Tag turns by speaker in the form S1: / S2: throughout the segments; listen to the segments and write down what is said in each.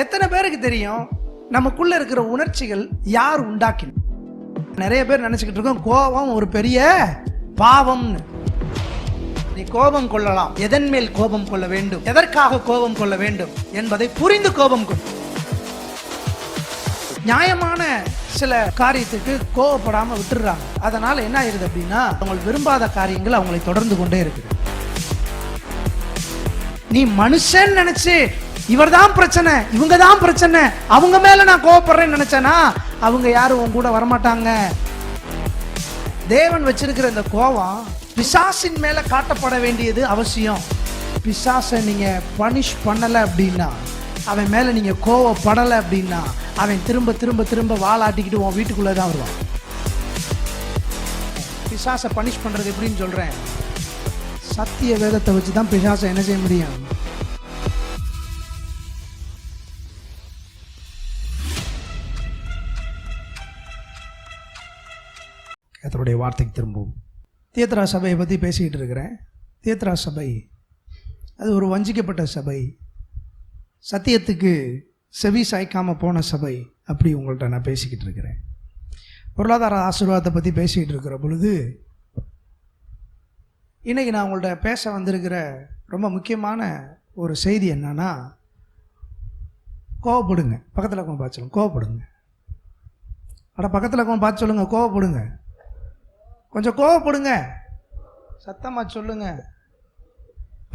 S1: எத்தனை பேருக்கு தெரியும் நமக்குள்ள இருக்கிற உணர்ச்சிகள் யார் உண்டாக்கின? நிறைய பேர் நினைச்சுக்கிட்டு இருக்கோம் கோபம் ஒரு பெரிய பாவம்னு. நீ கோபம் கொள்ளலாம், எதன் மேல் கோபம் கொள்ள வேண்டும், எதற்காக கோபம் கொள்ள வேண்டும் என்பதை புரிந்து கோபம் கொள். நியாயமான சில காரியத்துக்கு கோபப்படாம விட்டுறாங்க. அதனால என்ன ஆயிருது அப்படின்னா, அவங்க விரும்பாத காரியங்கள் அவங்களை தொடர்ந்து கொண்டே இருக்குது. நீ மனுஷன் நினைச்சு இவர் தான் பிரச்சனை, இவங்க தான் பிரச்சனை, அவங்க மேல நான் கோபப்படுறேன்னு நினைச்சேனா அவங்க யாரும் உன் கூட வரமாட்டாங்க. தேவன் வச்சிருக்கிற இந்த கோபம் பிசாசின் மேல காட்டப்பட வேண்டியது அவசியம். பிசாசை நீங்க பனிஷ் பண்ணல அப்படின்னா, அவன் மேல நீங்க கோவப்படலை அப்படின்னா, அவன் திரும்ப திரும்ப திரும்ப வாளாட்டிக்கிட்டு உன் வீட்டுக்குள்ளதான் வருவான். பிசாசை பனிஷ் பண்றது எப்படின்னு சொல்றேன். சத்திய வேதத்தை வச்சுதான் பிசாசை என்ன செய்ய முடியும். கர்த்தருடைய வார்த்தைக்கு திரும்பவும் தியத்ரா சபையை பற்றி பேசிக்கிட்டு இருக்கிறேன். தியத்ரா சபை அது ஒரு வஞ்சிக்கப்பட்ட சபை, சத்தியத்துக்கு செவி சாய்க்காமல் போன சபை. அப்படி உங்கள்கிட்ட நான் பேசிக்கிட்டு இருக்கிறேன். பொருளாதார ஆசீர்வாதத்தை பற்றி பேசிக்கிட்டு இருக்கிற பொழுது இன்றைக்கி நான் உங்கள்கிட்ட பேச வந்திருக்கிற ரொம்ப முக்கியமான ஒரு செய்தி என்னன்னா, கோவப்படுங்க. பக்கத்தில் இருக்கவங்க பார்த்து சொல்லுங்க, கோவப்படுங்க. பக்கத்தில் இருக்கவங்க பார்த்து சொல்லுங்க, கோவப்படுங்க. கொஞ்சம் கோவப்படுங்க, சத்தமாக சொல்லுங்க.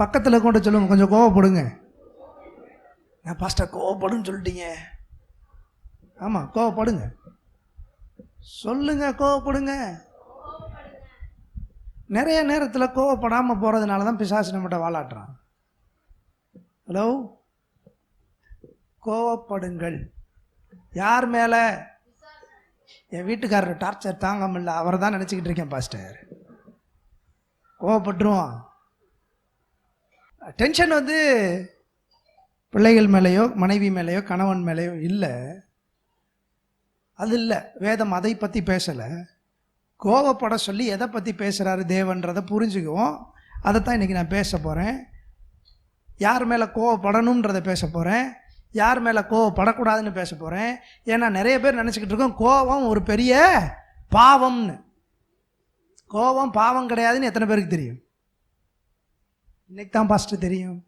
S1: பக்கத்தில் கொண்டு சொல்லுங்க, கொஞ்சம் கோவப்படுங்க. நான் பாஸ்டர் கோவப்படுன்னு சொல்லிட்டீங்க. ஆமாம், கோவப்படுங்க. சொல்லுங்க, கோவப்படுங்க. நிறைய நேரத்தில் கோவப்படாமல் போகிறதுனால தான் பிசாசு நம்மகிட்ட வாலாட்டுறான். ஹலோ, கோவப்படுங்கள். யார் மேலே? என் வீட்டுக்காரர் டார்ச்சர் தாங்க முடியல, அவரை தான் நினச்சிக்கிட்டு இருக்கேன் பாஸ்டர். கோவப்பட்டுருவான். டென்ஷன் வந்து பிள்ளைகள் மேலேயோ மனைவி மேலேயோ கணவன் மேலேயோ இல்லை, அது இல்லை. வேதம் அதை பற்றி பேசலை. கோவப்பட சொல்லி எதை பற்றி பேசுகிறாரு தேவன்றதை புரிஞ்சுக்குவோம். அதைத்தான் இன்றைக்கி நான் பேச போகிறேன். யார் மேலே கோவப்படணுன்றதை பேச போகிறேன், யார் மேலே கோவப்படக்கூடாதுன்னு பேச போகிறேன். ஏன்னா நிறைய பேர் நினச்சிக்கிட்டு இருக்கோம் கோபம் ஒரு பெரிய பாவம்னு. கோபம் பாவம் கிடையாதுன்னு எத்தனை பேருக்கு தெரியும்? இன்னைக்கு தான் ஃபஸ்ட்டு தெரியும்.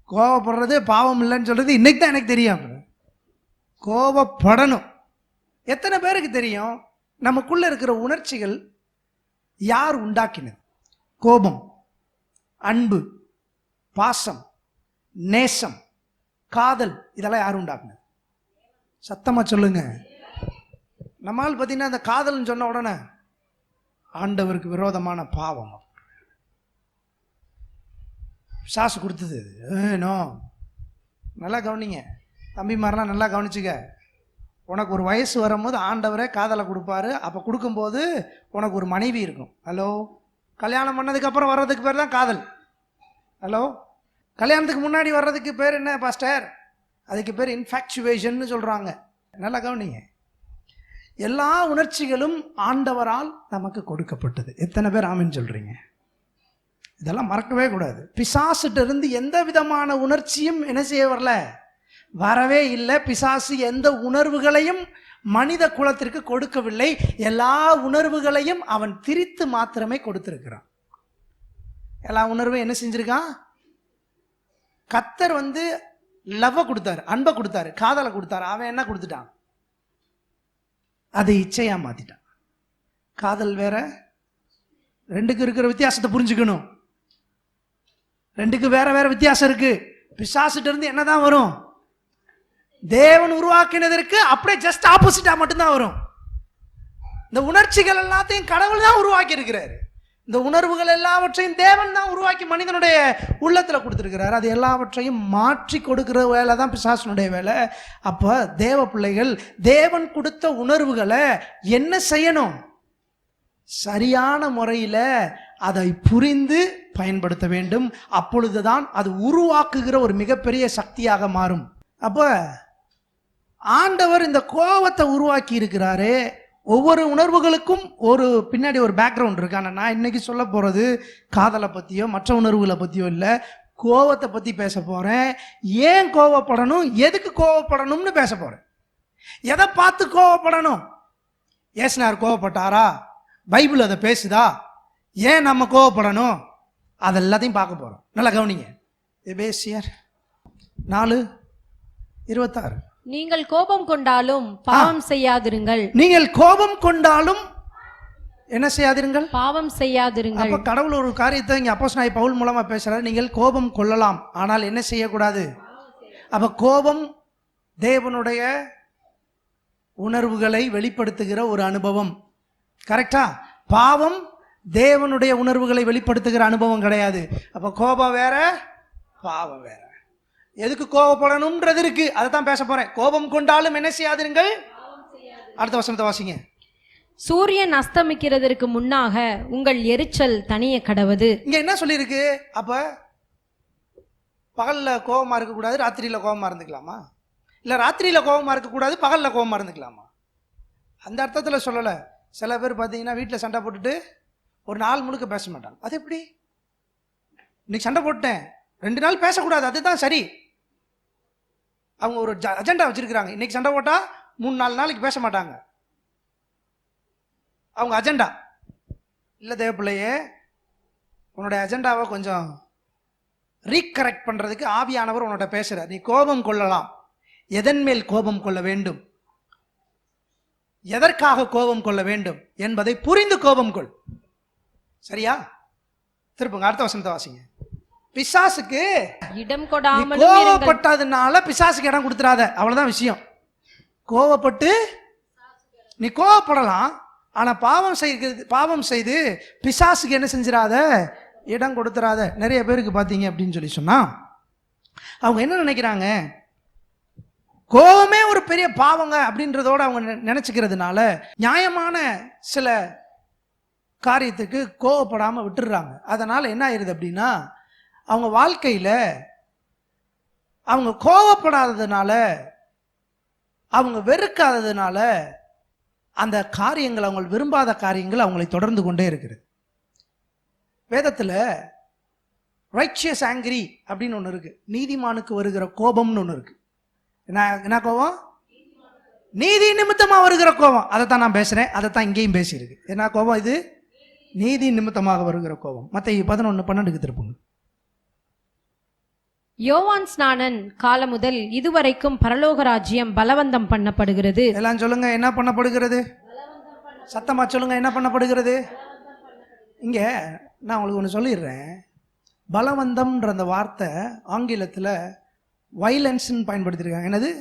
S1: கோவப்படுறது பாவம் இல்லைன்னு சொல்கிறது இன்னைக்கு தான் எனக்கு தெரியும். கோவப்படணும். எத்தனை பேருக்கு தெரியும் நமக்குள்ள இருக்கிற உணர்ச்சிகள் யார் உண்டாக்கினது? கோபம், அன்பு, பாசம், நேசம், காதல், இதெல்லாம் யார் உண்டாக்குனது? சத்தமா சொல்லுங்க. நம்மால் பார்த்தீங்கன்னா அந்த காதல்னு சொன்ன உடனே ஆண்டவருக்கு விரோதமான பாவம் சாசு கொடுத்தது. நோ, நல்லா கவனிங்க தம்பிமாரெலாம், நல்லா கவனிச்சுக்க. உனக்கு ஒரு வயசு வரும்போது ஆண்டவரே காதலை கொடுப்பாரு. அப்போ கொடுக்கும்போது உனக்கு ஒரு மனைவி இருக்கும். ஹலோ, கல்யாணம் பண்ணதுக்கப்புறம் வர்றதுக்கு பேர் தான் காதல். ஹலோ, கல்யாணத்துக்கு முன்னாடி வர்றதுக்கு பேர் என்ன பாஸ்டர்? அதுக்கு பேர் இன்ஃபாக்சுவேஷன் சொல்கிறாங்க. நல்லா கவனிங்க. எல்லா உணர்ச்சிகளும் ஆண்டவரால் நமக்கு கொடுக்கப்பட்டது. எத்தனை பேர் ஆமின்னு சொல்கிறீங்க? இதெல்லாம் மறக்கவே கூடாது. பிசாசுகிட்ட இருந்து எந்த விதமான உணர்ச்சியும் என்ன செய்ய வரவே இல்லை. பிசாசு எந்த உணர்வுகளையும் மனித குலத்திற்கு கொடுக்கவில்லை. எல்லா உணர்வுகளையும் அவன் திரித்து மாத்திரமே கொடுத்திருக்கிறான். எல்லா உணர்வும் என்ன செஞ்சிருக்கான்? கர்த்தர் வந்து லவ்வை கொடுத்தாரு, அன்பை கொடுத்தாரு, காதலை கொடுத்தாரு. அவன் என்ன கொடுத்துட்டான்? அதை இச்சையா மாத்திட்டான். காதல் வேற, ரெண்டுக்கு இருக்கிற வித்தியாசத்தை புரிஞ்சுக்கணும். ரெண்டுக்கு வேற வேற வித்தியாசம் இருக்கு. பிசாசுட்ட இருந்து என்னதான் வரும்? தேவன் உருவாக்கினதற்கு அப்படியே ஜஸ்ட் ஆப்போசிட்டா மட்டும்தான் வரும். இந்த உணர்ச்சிகள் எல்லாத்தையும் கடவுள் தான் உருவாக்கி இருக்கிறாரு. இந்த உணர்வுகள் எல்லாவற்றையும் தேவன் தான் உருவாக்கி மனிதனுடைய உள்ளத்துல கொடுத்துருக்கிறார். அது எல்லாவற்றையும் மாற்றி கொடுக்கிற வேலை தான் பிசாசனுடைய வேலை. அப்போ தேவ பிள்ளைகள் தேவன் கொடுத்த உணர்வுகளை என்ன செய்யணும்? சரியான முறையில் அதை புரிந்து பயன்படுத்த வேண்டும். அப்பொழுதுதான் அது உருவாக்குகிற ஒரு மிகப்பெரிய சக்தியாக மாறும். அப்போ ஆண்டவர் இந்த கோபத்தை உருவாக்கி இருக்கிறாரு. ஒவ்வொரு உணர்வுகளுக்கும் ஒரு பின்னாடி ஒரு பேக்ரவுண்ட் இருக்கு. ஆனால் நான் இன்னைக்கு சொல்ல போகிறது காதலை பற்றியோ மற்ற உணர்வுகளை பற்றியோ இல்லை. கோவத்தை பற்றி பேச போகிறேன். ஏன் கோவப்படணும், எதுக்கு கோவப்படணும்னு பேச போகிறேன். எதை பார்த்து கோவப்படணும், ஏசுனார் கோவப்பட்டாரா, பைபிள் அதை பேசுதா, ஏன் நம்ம கோவப்படணும், அது எல்லாத்தையும் பார்க்க போகிறோம். நல்லா கவனிங்க. எபேசியர் 4:26.
S2: நீங்கள் கோபம் கொண்டாலும் பாவம் செய்யாதிருங்கள்.
S1: நீங்கள் கோபம் கொண்டாலும் என்ன செய்யாதிருங்கள், பாவம்
S2: செய்யாதிருங்கள்.
S1: அப்ப கடவுள் ஒரு காரியத்தை இங்க அப்போஸ்தலனாகிய பவுல் மூலமா பேசுறாரு. நீங்கள் கோபம் கொள்ளலாம், ஆனால் என்ன செய்யக்கூடாது. அப்ப கோபம் தேவனுடைய உணர்வுகளை வெளிப்படுத்துகிற ஒரு அனுபவம், கரெக்டா? பாவம் தேவனுடைய உணர்வுகளை வெளிப்படுத்துகிற அனுபவம் கிடையாது. அப்ப கோபம் வேற, பாவம் வேற. எதுக்கு கோபப்படணும்ன்றது இருக்கு, அதை தான் பேச போறேன். கோபம் கொண்டாலும் என்ன செய்யாதிருங்கள். அடுத்த வசனத்தை வாசிங்க.
S2: சூரியன் அஸ்தமிக்கிறதற்கு முன்னாக உங்கள் எரிச்சல் தனிய கடவது.
S1: இங்க என்ன சொல்லியிருக்கு? அப்ப பகல்ல கோபமா இருக்கக்கூடாது, ராத்திரியில கோபமா இருந்துக்கலாமா? இல்ல ராத்திரியில கோபமா இருக்கக்கூடாது, பகல்ல கோபமா இருந்துக்கலாமா? அந்த அர்த்தத்தில் சொல்லலை. சில பேர் பார்த்தீங்கன்னா வீட்டில் சண்டை போட்டுட்டு ஒரு நாள் முழுக்க பேச மாட்டாங்க. அது எப்படி? இன்னைக்கு சண்டை போட்டேன், 2 நாள் பேசக்கூடாது, அதுதான் சரி. அவங்க ஒரு அஜெண்டா வச்சிருக்கிறாங்க. இன்னைக்கு சண்டை போட்டா 3-4 நாளைக்கு பேச மாட்டாங்க. அவங்க அஜெண்டா இல்லை. தேவப்பிள்ளையே, உன்னுடைய அஜெண்டாவை கொஞ்சம் ரீகரெக்ட் பண்ணுறதுக்கு ஆவியானவர் உன்னோட பேசுகிறார். நீ கோபம் கொள்ளலாம். எதன் மேல் கோபம் கொள்ள வேண்டும், எதற்காக கோபம் கொள்ள வேண்டும் என்பதை புரிந்து கோபம் கொள். சரியா? திருப்புங்க, அடுத்த வசனத்தை வாசிங்க. பிசாசுக்கு
S2: இடம் கொடாமல்
S1: கோபப்பட்டதுனால பிசாசுக்கு இடம் கொடுத்துறாத, அவ்வளவுதான் விஷயம். கோபப்பட்டு நீ கோபப்படலாம், ஆனா பாவம் செய்து பிசாசுக்கு என்ன செஞ்சிடாத, இடம் கொடுத்துறாத. நிறைய பேருக்கு பார்த்தீங்க அப்படின்னு சொல்லி சொன்னா அவங்க என்ன நினைக்கிறாங்க, கோபமே ஒரு பெரிய பாவங்க அப்படின்றதோட அவங்க நினைச்சுக்கிறதுனால நியாயமான சில காரியத்துக்கு கோவப்படாம விட்டுடுறாங்க. அதனால என்ன ஆயிருது அப்படின்னா, அவங்க வாழ்க்கையில அவங்க கோவப்படாததுனால, அவங்க வெறுக்காததுனால அந்த காரியங்கள், அவங்க விரும்பாத காரியங்கள் அவங்களை தொடர்ந்து கொண்டே இருக்குது. வேதத்தில் ரைச்சியஸ் ஆங்கிரி அப்படின்னு ஒன்று இருக்கு. நீதிமானுக்கு வருகிற கோபம்னு ஒன்று இருக்கு. என்ன கோபம்? நீதி நிமித்தமாக வருகிற கோபம். அதை தான் நான் பேசுகிறேன், அதை தான் இங்கேயும் பேசியிருக்கு. என்ன கோபம் இது? நீதி நிமித்தமாக வருகிற கோபம். மத்தேயு 11:12 திருப்புங்க.
S2: யோவான் ஸ்நானன் காலம் முதல் இதுவரைக்கும் பரலோக ராஜ்யம் பலவந்தம் பண்ணப்படுகிறது.
S1: எல்லாம் சொல்லுங்க, என்ன பண்ணப்படுகிறது? சத்தமா சொல்லுங்க, என்ன பண்ணப்படுகிறது? இங்க நான் உங்களுக்கு ஒன்று சொல்லிடுறேன். பலவந்தம்ன்ற அந்த வார்த்தை ஆங்கிலத்தில் வயலன்ஸ்ன்னு பயன்படுத்தியிருக்காங்க. என்னது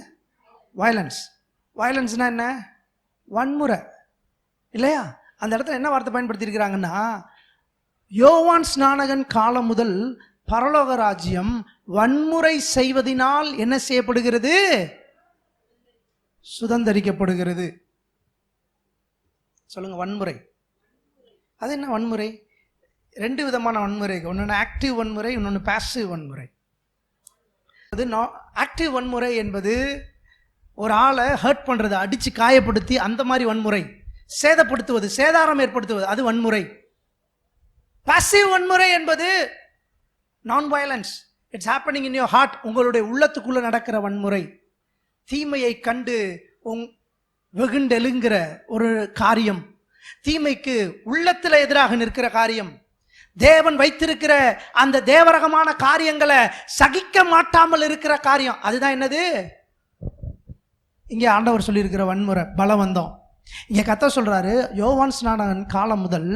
S1: வயலன்ஸ்? வயலன்ஸ்னா என்ன? வன்முறை இல்லையா? அந்த இடத்துல என்ன வார்த்தை பயன்படுத்தியிருக்கிறாங்கன்னா, யோவான் ஸ்நானகன் காலம் முதல் பரலோக ராஜ்யம் வன்முறை செய்வதனால் என்ன செய்யப்படுகிறது? சுதந்தரிக்கப்படுகிறது. சொல்லுங்க, வன்முறை. அது என்ன வன்முறை? 2 விதமான வன்முறை. ஒன்று ஆக்டிவ் வன்முறை, இன்னொன்று பாசிவ் வன்முறை. அது ஆக்டிவ் வன்முறை என்பது ஒரு ஆளை ஹர்ட் பண்ணுறது, அடித்து காயப்படுத்தி அந்த மாதிரி வன்முறை. சேதப்படுத்துவது, சேதாரம் ஏற்படுத்துவது, அது வன்முறை. பாசிவ் வன்முறை என்பது non violence, it's happening in your heart. உங்களுடைய உள்ளத்துக்குள்ள நடக்கிற வன்முறை, தீமையை கண்டு வெகுண்டெழுங்கிற ஒரு காரியம், தீமைக்கு உள்ளத்தில் எதிராக நிற்கிற காரியம், தேவன் வைத்திருக்கிற அந்த தேவரகமான காரியங்களை சகிக்க மாட்டாமல் இருக்கிற காரியம், அதுதான் என்னது? இங்கே ஆண்டவர் சொல்லியிருக்கிற வன்முறை, பலவந்தம். இங்கே கர்த்தர் சொல்றாரு, யோவான் ஸ்நானகன் காலம் முதல்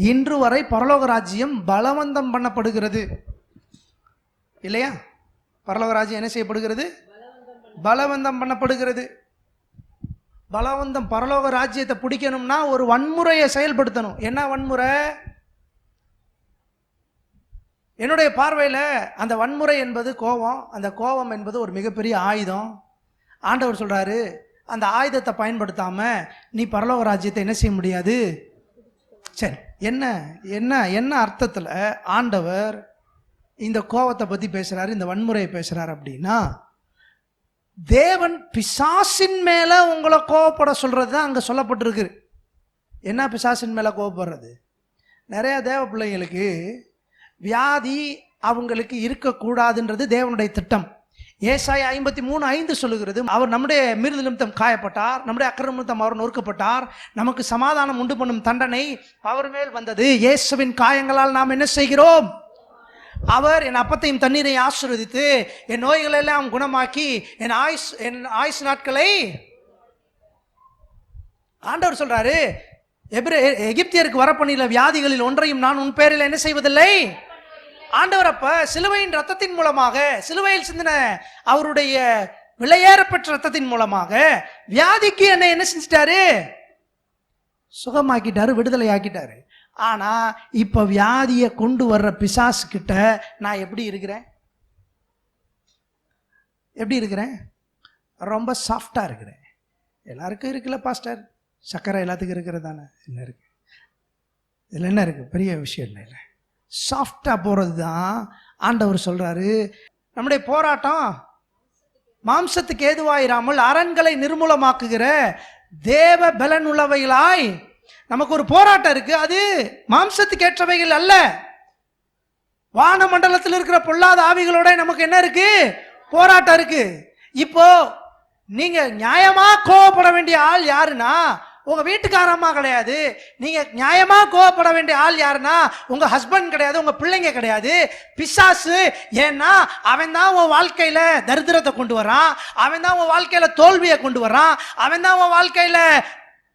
S1: இன்று வரை பரலோக ராஜ்யம் பலவந்தம் பண்ணப்படுகிறது. இல்லையா? பரலோக ராஜ்யம் என்ன செய்யப்படுகிறது? பலவந்தம் பண்ணப்படுகிறது. பலவந்தம், பரலோக ராஜ்யத்தை பிடிக்கணும்னா ஒரு வன்முறையை செயல்படுத்தணும். என்ன வன்முறை? என்னுடைய பார்வையில் அந்த வன்முறை என்பது கோபம். அந்த கோபம் என்பது ஒரு மிகப்பெரிய ஆயுதம். ஆண்டவர் சொல்றாரு, அந்த ஆயுதத்தை பயன்படுத்தாம நீ பரலோக ராஜ்யத்தை என்ன செய்ய முடியாது. சரி, என்ன என்ன என்ன அர்த்தத்தில் ஆண்டவர் இந்த கோபத்தை பற்றி பேசுகிறாரு, இந்த வன்முறையை பேசுகிறார் அப்படின்னா, தேவன் பிசாசின் மேலே உங்களை கோவப்பட சொல்கிறது தான் அங்கே சொல்லப்பட்டிருக்கு. என்ன பிசாசின் மேலே கோவப்படுறது? நிறைய தேவ பிள்ளைங்களுக்கு வியாதி அவங்களுக்கு இருக்கக்கூடாதுன்றது தேவனுடைய திட்டம். ஏசாயா 53:5 சொல்லுகிறது, அவர் நம்முடைய மீறுதல் நிமித்தம் காயப்பட்டார், நம்முடைய அக்கிரம நிமித்தம் அவர் நொறுக்கப்பட்டார், நமக்கு சமாதானம் உண்டு பண்ணும் தண்டனை அவர் மேல் வந்தது, இயேசுவின் காயங்களால் நாம் என்ன செய்கிறோம்? அவர் என் அப்பத்தையும் தண்ணீரை ஆசீர்வதித்து என் நோய்களை எல்லாம் குணமாக்கி என் ஆயுஸ் நாட்களை. ஆண்டவர் சொல்றாரு, எகிப்தியருக்கு வரப்பண்ணில வியாதிகளில் ஒன்றையும் நான் உன் பேரில் என்ன செய்வதில்லை. ஆண்டவர் அப்ப சிலுவையின் ரத்தத்தின் மூலமாக, சிலுவையில் சிந்தின அவருடைய விலையேறப்பெற்ற ரத்தத்தின் மூலமாக வியாதிக்கு என்ன செஞ்சிட்டாரு? சுகமாக்கிட்டாரு, விடுதலை ஆக்கிட்டாரு. ஆனா இப்ப வியாதியை கொண்டு வர்ற பிசாசு கிட்ட நான் எப்படி இருக்கிறேன்? எப்படி இருக்கிறேன்? ரொம்ப சாஃப்டா இருக்கிறேன். எல்லாருக்கும் இருக்குல்ல பாஸ்டர், சக்கரை எல்லாத்துக்கும் இருக்கிறது தானே, என்ன இருக்கு இதில்? என்ன இருக்கு? பெரிய விஷயம் இல்லை. சாஃப்டா போறது தான் ஆண்டவர் சொல்றாரு. நம்முடைய போராட்டம் மாம்சத்துக்கு ஏதுவாயிராமல் அரண்களை நிர்மூலமாக்குகிற தேவ பலன் உள்ளவைகளாய் நமக்கு ஒரு போராட்டம் இருக்கு. அது மாம்சத்துக்கு ஏற்றவைகள் அல்ல. வான மண்டலத்தில் இருக்கிற பொல்லாத ஆவிகளோட நமக்கு என்ன இருக்கு? போராட்டம் இருக்கு. இப்போ நீங்க நியாயமா கோவப்பட வேண்டிய ஆள் யாருன்னா உங்க வீட்டுக்காரம்மா கிடையாது. நீங்க நியாயமா கோவப்பட வேண்டிய ஆள் யாருன்னா உங்க ஹஸ்பண்ட் கிடையாது, உங்க பிள்ளைங்க கிடையாது, பிசாசு. ஏன்னா அவன் தான் உன் வாழ்க்கையில தரித்திரத்தை கொண்டு வரான், அவன் தான் உன் வாழ்க்கையில தோல்வியை கொண்டு வரான், அவன் தான் உன் வாழ்க்கையில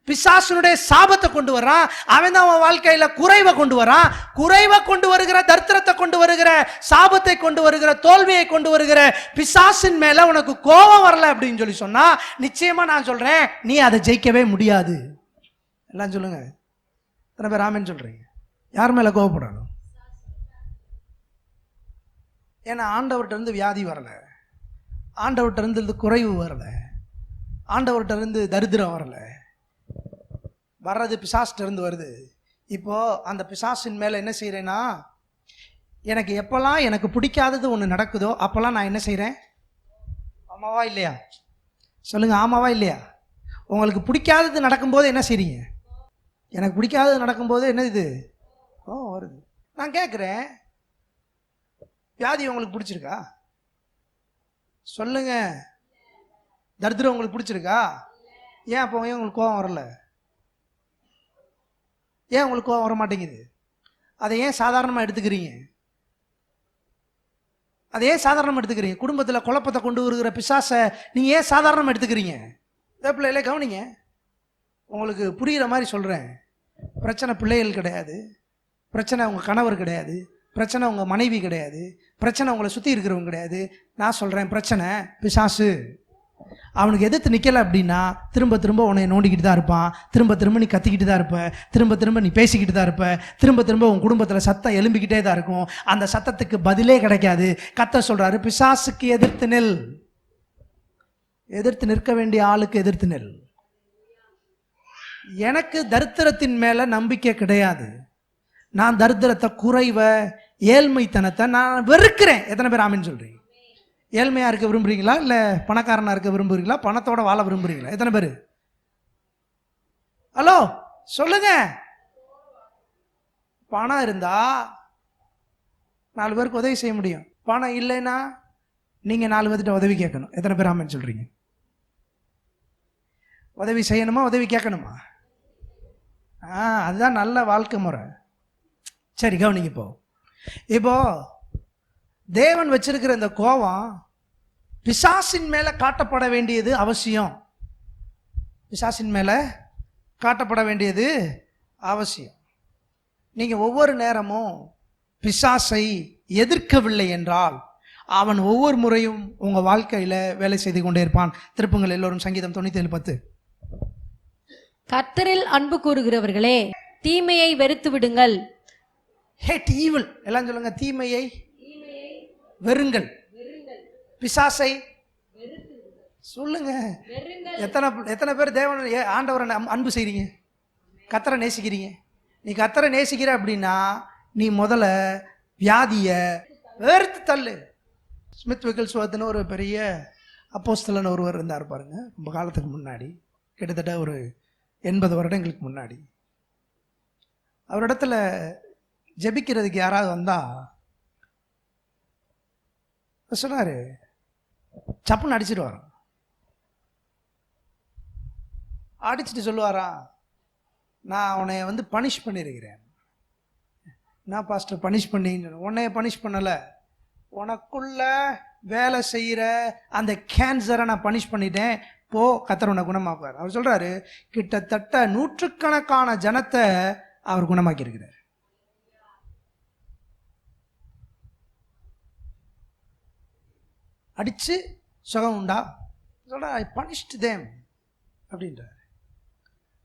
S1: பிசாசுனுடைய சாபத்தை கொண்டு வரான், அவன் தான் உன் வாழ்க்கையில குறைவை கொண்டு வரான். குறைவை கொண்டு வருகிற, தரித்திரத்தை கொண்டு வருகிற, சாபத்தை கொண்டு வருகிற, தோல்வியை கொண்டு வருகிற பிசாசின் மேல உனக்கு கோபம் வரல அப்படின்னு சொல்லி சொன்னா நிச்சயமா நான் சொல்றேன், நீ அதை ஜெயிக்கவே முடியாது. எல்லாம் சொல்லுங்க, எத்தனை பேர் ஆமென் சொல்றீங்க? யார் மேல கோபப்படணும்? ஏன்னா ஆண்டவர்கிட்ட இருந்து வியாதி வரல, ஆண்டவர்கிட்ட இருந்து குறைவு வரல, ஆண்டவர்கிட்ட இருந்து தரித்திரம் வரல, வர்றது பிசாசிட்ட இருந்து வருது. இப்போ அந்த பிசாசின் மேல என்ன செய்யறேன்னா, எனக்கு எப்பெல்லாம் எனக்கு பிடிக்காதது ஒன்று நடக்குதோ அப்பெல்லாம் நான் என்ன செய்யறேன்? ஆமாவா இல்லையா? சொல்லுங்க, ஆமாவா இல்லையா? உங்களுக்கு பிடிக்காதது நடக்கும்போது என்ன செய்றீங்க? எனக்கு பிடிக்காதது நடக்கும்போது என்ன இது வருது. நான் கேட்குறேன், வியாதி உங்களுக்கு பிடிச்சிருக்கா? சொல்லுங்க. தரித்திரம் உங்களுக்கு பிடிச்சிருக்கா? ஏன் அப்போ உங்களுக்கு கோபம் வரல? ஏன் உங்களுக்கு கோபம் வர மாட்டேங்குது? அதை ஏன் சாதாரணமாக எடுத்துக்கிறீங்க? அதை ஏன் சாதாரணமாக எடுத்துக்கிறீங்க? குடும்பத்தில் குழப்பத்தை கொண்டு வருகிற பிசாசை நீங்கள் ஏன் சாதாரணமாக எடுத்துக்கிறீங்க? இதே பிள்ளைகளே கவனிங்க, உங்களுக்கு புரிகிற மாதிரி சொல்கிறேன். பிரச்சனை பிள்ளைகள் கிடையாது, பிரச்சனை உங்கள் கணவர் கிடையாது, பிரச்சனை உங்கள் மனைவி கிடையாது, பிரச்சனை உங்களை சுற்றி இருக்கிறவங்க கிடையாது. நான் சொல்கிறேன், பிரச்சனை பிசாசு. அவனுக்கு எதிர்த்து நிற்கலை அப்படின்னா திரும்ப திரும்ப உன்னை நோண்டிக்கிட்டு தான் இருப்பான், திரும்ப திரும்ப நீ கத்திக்கிட்டு தான் இருப்ப, திரும்ப திரும்ப நீ பேசிக்கிட்டு தான் இருப்ப, திரும்ப திரும்ப உன் குடும்பத்தில் சத்தம் எழும்பிக்கிட்டே தான் இருக்கும். அந்த சத்தத்துக்கு பதிலே கிடைக்காது. கர்த்தர் சொல்றாரு, பிசாசுக்கு எதிர்த்து நில். எதிர்த்து நிற்க வேண்டிய ஆளுக்கு எதிர்த்து நில். எனக்கு தரித்திரத்தின் மேல நம்பிக்கை கிடையாது. நான் தரித்திரத்தை, குறைவை, ஏழ்மைத்தனத்தை நான் வெறுக்கிறேன். எத்தனை பேர் ஆமென் சொல்றீங்க? ஏழ்மையாக இருக்க விரும்புகிறீங்களா, இல்லை பணக்காரனாக இருக்க விரும்புகிறீங்களா, பணத்தோட வாழ விரும்புகிறீங்களா? எத்தனை பேர்? ஹலோ சொல்லுங்க. பணம் இருந்தா 4 பேருக்கு உதவி செய்ய முடியும். பணம் இல்லைன்னா நீங்கள் 4 பேர்கிட்ட உதவி கேட்கணும். எத்தனை பேர் ஆமென் சொல்கிறீங்க? உதவி செய்யணுமா, உதவி கேட்கணுமா? அதுதான் நல்ல வாழ்க்கை முறை. சரி கவனிங்க. இப்போ தேவன் வச்சிருக்கிற இந்த கோபம் பிசாசின் மேல காட்டப்பட வேண்டியது அவசியம். பிசாசின் மேல காட்டப்பட வேண்டியது அவசியம். நீங்க ஒவ்வொரு நேரமும் பிசாசை எதிர்க்கவில்லை என்றால் அவன் ஒவ்வொரு முறையும் உங்க வாழ்க்கையில வேலை செய்து கொண்டே இருப்பான். திருப்புங்கள் எல்லோரும் சங்கீதம் 97:10.
S2: கர்த்தரில் அன்பு கூறுகிறவர்களே, தீமையை வெறுத்து விடுங்கள்.
S1: Hate evil. எல்லாம் சொல்லுங்க, தீமையை வெறுங்கள், பிசாசை சொல்லுங்க. எத்தனை பேர் தேவன் ஆண்டவரை அன்பு செய்றீங்க? கர்த்தரை நேசிக்கிறீங்க? நீ கர்த்தரை நேசிக்கிற அப்படின்னா நீ முதல்ல வியாதிய வெறுத்து தள்ளு. ஸ்மித் விக்கில்ஸ்வர்த்னு ஒரு பெரிய அப்போஸ்தலன் ஒருவர் இருந்தார் பாருங்க, ரொம்ப காலத்துக்கு முன்னாடி, கிட்டத்தட்ட ஒரு 80 வருடங்களுக்கு முன்னாடி. அவரிடத்துல ஜெபிக்கிறதுக்கு யாராவது வந்தா சொன்னார், சப்புன்னு அடிச்சிட்டு வரோம். அடிச்சுட்டு சொல்லுவாரா, நான் அவனை வந்து பனிஷ் பண்ணியிருக்கிறேன். நான் பாஸ்டர் பனிஷ் பண்ணின்னு, உன்னைய பனிஷ் பண்ணலை, உனக்குள்ள வேலை செய்கிற அந்த கேன்சரை நான் பனிஷ் பண்ணிட்டேன், போ, கர்த்தர் உன்னை குணமாக்குவார். அவர் சொல்கிறாரு, கிட்டத்தட்ட நூற்றுக்கணக்கான ஜனத்தை அவர் குணமாக்கி இருக்கிறார். அடித்து சுகம் உண்டா சொல்ற, ஐ பனிஷ்ட் தேம் அப்படின்றார்.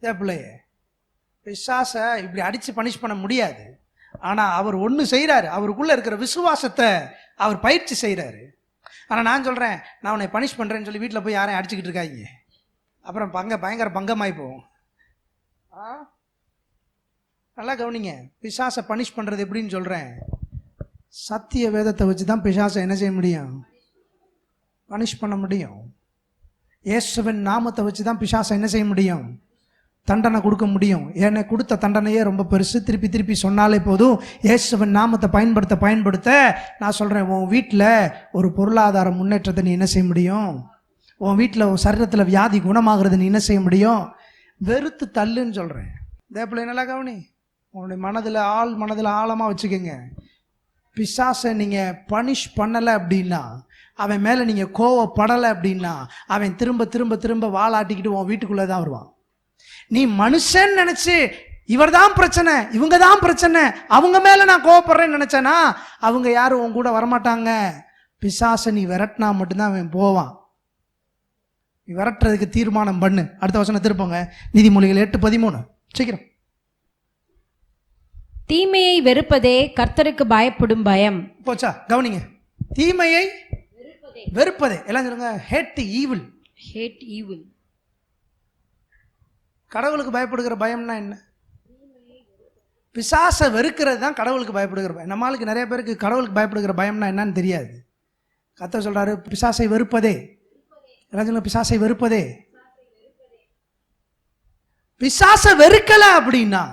S1: பிள்ளைய பிசாசை இப்படி அடித்து பனிஷ் பண்ண முடியாது. ஆனால் அவர் ஒன்று செய்கிறாரு, அவருக்குள்ளே இருக்கிற விசுவாசத்தை அவர் பயிற்சி செய்கிறாரு. ஆனால் நான் சொல்கிறேன், நான் உன்னை பனிஷ் பண்ணுறேன்னு சொல்லி வீட்டில் போய் யாரையும் அடிச்சுக்கிட்டு இருக்காங்க, அப்புறம் பயங்கர பங்கமாகி போகும். நல்லா கவனிங்க, பிசாசை பனிஷ் பண்ணுறது எப்படின்னு சொல்கிறேன். சத்திய வேதத்தை வச்சு தான் பிசாசை என்ன செய்ய முடியும், பனிஷ் பண்ண முடியும். இயேசுவின் நாமத்தை வச்சு தான் பிசாசை என்ன செய்ய முடியும், தண்டனை கொடுக்க முடியும். என்னை கொடுத்த தண்டனையே ரொம்ப பெருசு, திருப்பி திருப்பி சொன்னாலே போதும். இயேசுவின் நாமத்தை பயன்படுத்த நான் சொல்கிறேன், உன் வீட்டில் ஒரு பொருளாதார முன்னேற்றத்தை நீ என்ன செய்ய முடியும், உன் வீட்டில் உன் சரீரத்தில் வியாதி குணமாகிறது நீ என்ன செய்ய முடியும். வெறுத்து தள்ளுன்னு சொல்கிறேன். இதே பிள்ளை நல்லா கவனி, உன்னுடைய மனதில் ஆழமாக வச்சுக்கோங்க. பிசாசை நீங்கள் பனிஷ் பண்ணலை அப்படின்னா, அவன் மேலே நீங்கள் கோவப்படலை அப்படின்னா, அவன் திரும்ப திரும்ப திரும்ப வாலாட்டிக்கிட்டு உன் வீட்டுக்குள்ளே தான் வருவான். நீ மனுஷன் நினச்சி இவர் தான் பிரச்சனை, இவங்க தான் பிரச்சனை, அவங்க மேலே நான் கோவப்படுறேன்னு நினச்சேன்னா அவங்க யாரும் உன் கூட வரமாட்டாங்க. பிசாசை நீ விரட்டினா மட்டும்தான் அவன் போவான். நீ விரட்டுறதுக்கு தீர்மானம் பண்ணு. அடுத்த வசனம் திருப்பங்க, நீதிமொழிகள் 8:13 சீக்கிரம்.
S2: தீமையை வெறுப்பதே கர்த்தருக்கு பயப்படும் பயம்.
S1: போச்சா, கவனிங்க, தீமையை வெறுப்பதே, எல்லாம் சொல்லுங்க, ஹேட் ஈவில்.
S2: Had evil.
S1: கடவுளுக்கு பயப்படுகிற பயம்னா என்ன? பிசாசை வெறுக்கிறது தான் கடவுளுக்கு பயப்படுகிற பயம். நம்மளுக்கு நிறைய பேருக்கு கடவுளுக்கு பயப்படுகிற பயம்னா என்னன்னு தெரியாது. கர்த்தர் சொல்றாரு, பிசாசை வெறுப்பதே. எல்லாம் சொல்லுங்க, பிசாசை வெறுப்பதே. பிசாசை வெறுக்கல அப்படின்னா,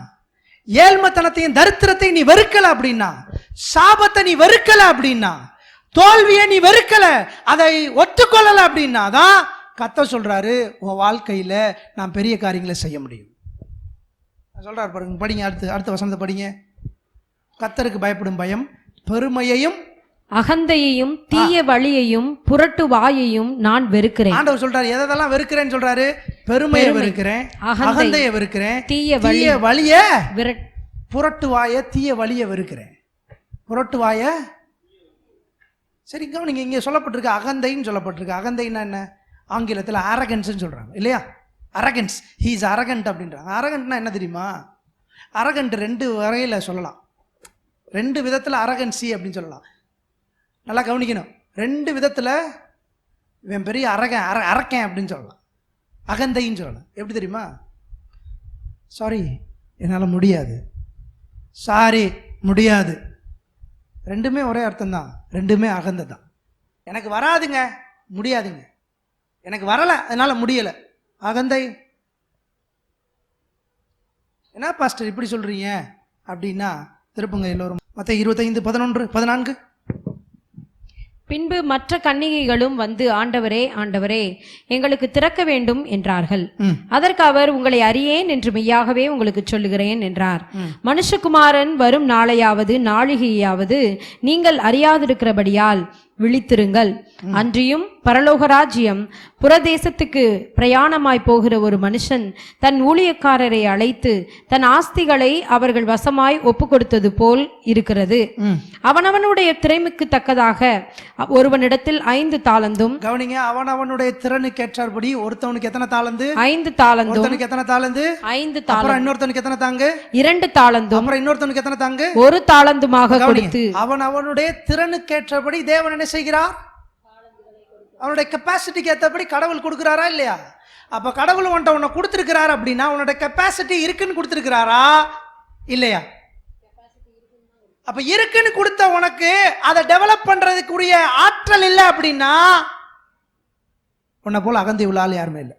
S1: ஏழ்மத்தனத்தையும் தரித்திரத்தையும் நீ வெறுக்கல அப்படின்னா, சாபத்தை நீ வெறுக்கல அப்படின்னா, தோல்வியை நீ வெறுக்கல, அதை ஒத்துக்கொள்ளல அப்படின்னா தான் கர்த்தர் சொல்றாரு, உன் வாழ்க்கையில நான் பெரிய காரியங்களை செய்ய முடியும் சொல்றாரு. பாருங்க, படிங்க, அடுத்த வசனத்தை படிங்க. கர்த்தருக்கு பயப்படும் பயம் பெருமையையும்
S2: அகந்தையையும் தீய வழியையும் புரட்டு வாயையும் நான் வெறுக்கிறேன்.
S1: ஆண்டவர் சொல்றாரு, எதெல்லாம் வெறுக்கிறேன்னு சொல்றாரு. பெருமையை வெறுக்கிறேன், அகந்தையை வெறுக்கிறேன், தீய வழிய புரட்டு வாய தீய வழிய வெறுக்கிறேன். புரட்டு வாய சரி கவனிங்க, இங்கே சொல்லப்பட்டிருக்கு அகந்தைன்னு சொல்லப்பட்டிருக்கு. அகந்தைன்னா என்ன? ஆங்கிலத்தில் அரகன்ஸ்ன்னு சொல்கிறாங்க இல்லையா? அரகன்ஸ், ஹீ இஸ் அரகண்ட் அப்படின்றாங்க. அரகண்ட்னா என்ன தெரியுமா? அரகண்ட் 2 வகையில் சொல்லலாம், 2 விதத்தில் அரகன்சி அப்படின்னு சொல்லலாம். நல்லா கவனிக்கணும், 2 விதத்தில் இவன் பெரிய அரக்கன் அப்படின்னு சொல்லலாம், அகந்தைன்னு சொல்லலாம். எப்படி தெரியுமா? சாரி என்னால் முடியாது, சாரி முடியாது, ரெண்டுமே ஒரே அர்த்தம் தான், ரெண்டுமே அகந்தை தான். எனக்கு வராதுங்க, முடியாதுங்க, எனக்கு வரலை அதனால முடியலை, அகந்தை. என்ன பாஸ்டர் இப்படி சொல்றீங்க அப்படின்னா, திருப்புங்க எல்லோரும் மத்தேயு 25:11-14.
S2: பின்பு மற்ற கன்னிகைகளும் வந்து, ஆண்டவரே ஆண்டவரே எங்களுக்கு திறக்க வேண்டும் என்றார்கள். அதற்கு அவர், உங்களை அறியேன் என்று மெய்யாகவே உங்களுக்கு சொல்லுகிறேன் என்றார். மனுஷகுமாரன் வரும் நாளையாவது நாழிகையாவது நீங்கள் அறியாதிருக்கிறபடியால் விழித்திருங்கள். அன்றியும் பரலோக ராஜ்யம் புறதேசத்துக்கு பிரயாணமாய் போகிற ஒரு மனுஷன் தன் ஊழியக்காரரை அழைத்து தன் ஆஸ்திகளை அவர்கள் வசமாய் ஒப்பு கொடுத்தது போல் இருக்கிறது. அவனவனுடைய திறமைக்கு தக்கதாக ஒருவனிடத்தில் 5 தாலந்தும்.
S1: கவனிங்க, அவனவனுடைய திறனுக்கு ஏற்றபடி ஒருத்தவனுக்கு எத்தனை தாலந்து? 5
S2: தாலந்தும்.
S1: ஒருத்தனுக்கு எத்தனை தாலந்து?
S2: 5 தாலந்து.
S1: இன்னொருத்தனுக்கு எத்தனை தாங்கு?
S2: 2 தாலந்தும்.
S1: அப்புறம் இன்னொருத்தனுக்கு எத்தனை தாங்கு?
S2: 1 தாலந்துமாக கொடுத்து,
S1: அவனவனுடைய திறனுக்கு ஏற்றபடி தேவன் என்ன செய்கிறார்? அவனுடைய கெப்பாசிட்டிக்கு ஏற்றபடி கடவுள் கொடுக்கிறாரா இல்லையா? அப்ப கடவுள் உன்னை கொடுத்திருக்கிறார் அப்படின்னா உன்னோட கெப்பாசிட்டி இருக்குன்னு கொடுத்திருக்கிறாரா இல்லையா? அப்ப இருக்குன்னு கொடுத்த உனக்கு அதை டெவலப் பண்றதுக்குரிய ஆற்றல் இல்லை அப்படின்னா உன்னை போல அகந்தை உள்ள ஆள் யாருமே இல்லை.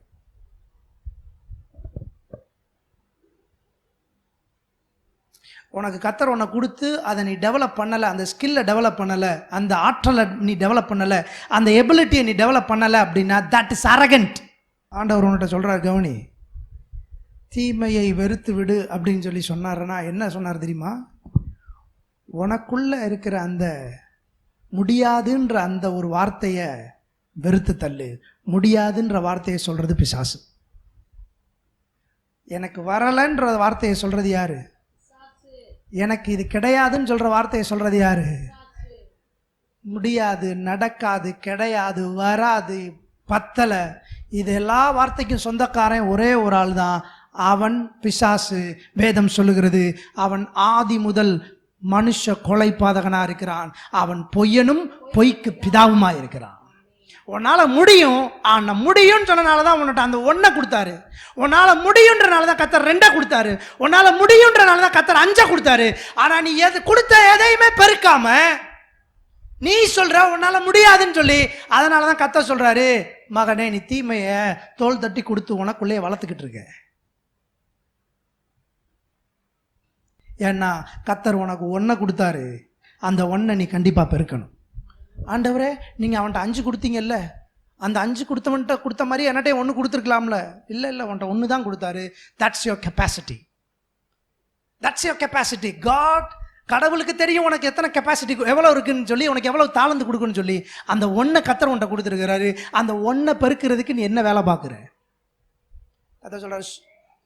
S1: உனக்கு கர்த்தர் உன்னை கொடுத்து அதை நீ டெவலப் பண்ணலை, அந்த ஸ்கில்லை டெவலப் பண்ணலை, அந்த ஆற்றலை நீ டெவலப் பண்ணலை, அந்த எபிலிட்டியை நீ டெவலப் பண்ணலை அப்படின்னா தட் இஸ் அரகண்ட். ஆண்டவர் உன்கிட்ட சொல்கிறார், கவனி, தீமையை வெறுத்து விடு அப்படின்னு சொல்லி சொன்னாருன்னா என்ன சொன்னார் தெரியுமா? உனக்குள்ள இருக்கிற அந்த முடியாதுன்ற அந்த ஒரு வார்த்தையை வெறுத்து தள்ளு. முடியாதுன்ற வார்த்தையை சொல்றது பிசாசு. எனக்கு வரலைன்ற வார்த்தையை சொல்றது யாரு? எனக்கு இது கிடையாதுன்னு சொல்ற வார்த்தையை சொல்றது யாரு? முடியாது, நடக்காது, கிடையாது, வராது, பத்தலை, இது எல்லா வார்த்தைக்கும் சொந்தக்காரன் ஒரே ஒரு ஆள் தான். அவன் பிசாசு. வேதம் சொல்லுகிறது அவன் ஆதி முதல் மனுஷ கொலை பாதகனா இருக்கிறான். அவன் பொய்யனும் பொய்க்கு பிதாவுமா இருக்கிறான். உன்னால முடியும், ஆனா முடியும்னு சொன்னனாலதான் உன்கிட்ட அந்த ஒன்றை கொடுத்தாரு. உன்னால முடியும்ன்றனாலதான் கர்த்தர் 2 கொடுத்தாரு. உன்னால முடியும்ன்றனாலதான் கர்த்தர் 5 கொடுத்தாரு. ஆனா நீ கொடுத்த எதையுமே பெருக்காம நீ சொல்ற உன்னால முடியாதுன்னு சொல்லி, அதனாலதான் கர்த்தர் சொல்றாரு, மகனே நீ தீமைய தோல் தட்டி கொடுத்து உனக்குள்ளே வளர்த்துக்கிட்டு இருக்க. ஏன்னா கர்த்தர் உனக்கு 1 கொடுத்தாரு, அந்த 1 நீ கண்டிப்பா பெருக்கணும். ஆண்டவரே நீங்க அவன்கிட்ட 5 கொடுத்தீங்கல்ல, அந்த 5 கொடுத்தவன்ட்ட கொடுத்த மாதிரி என்னட்டே 1 கொடுத்துருக்கலாம்ல. இல்லை இல்லை, உன்ட்ட 1 தான் கொடுத்தாரு. That's your capacity. That's your capacity. God, கடவுளுக்கு தெரியும் உனக்கு எத்தனை கெப்பாசிட்டி எவ்வளோ இருக்குன்னு சொல்லி, உனக்கு எவ்வளோ தாளந்து கொடுக்குன்னு சொல்லி அந்த 1 கர்த்தர் உன்ட்ட கொடுத்துருக்கிறாரு. அந்த 1 பெருக்கிறதுக்கு நீ என்ன வேலை பார்க்குற? அதை சொல்ற,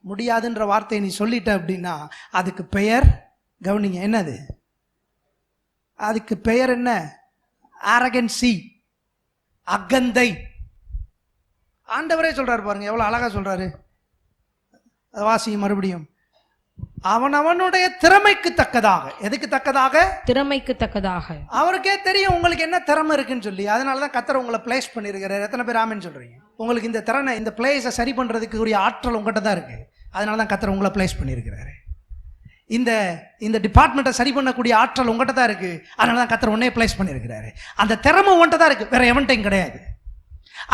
S1: முடியாதுன்ற வார்த்தையை நீ சொல்லிட்ட அப்படின்னா அதுக்கு பெயர், கவனிங்க, என்னது அதுக்கு பெயர்? என்ன? அரகன்சி, அகந்தை. ஆண்டவரே சொல்றாரு பாருங்க, எவ்வளவு அழகா சொல்றாரு. வாசியும் மறுபடியும். அவனுடைய திறமைக்கு தக்கதாக. எதுக்கு தக்கதாக? திறமைக்கு தக்கதாக. அவருக்கே தெரியும் உங்களுக்கு என்ன திறமை இருக்குன்னு சொல்லி. அதனாலதான் கர்த்தர் உங்களை பிளேஸ் பண்ணிருக்கிறார். எத்தனை பேர் ஆமென் சொல்றீங்க? உங்களுக்கு இந்த திறனை, இந்த பிளேஸை சரி பண்றதுக்கு உரிய ஆற்றல் உங்ககிட்ட தான் இருக்கு. அதனாலதான் கர்த்தர் உங்களை பிளேஸ் பண்ணிருக்கிறாரு. இந்த டிபார்ட்மெண்ட்டை சரி பண்ணக்கூடிய ஆற்றல் உங்ககிட்ட தான் இருக்கு. அதனாலதான் கர்த்தர் உன்னையே பிளேஸ் பண்ணிருக்கிறாரு. அந்த திறமை உன்கிட்ட தான் இருக்கு, வேற எவன்ட்டையும் கிடையாது.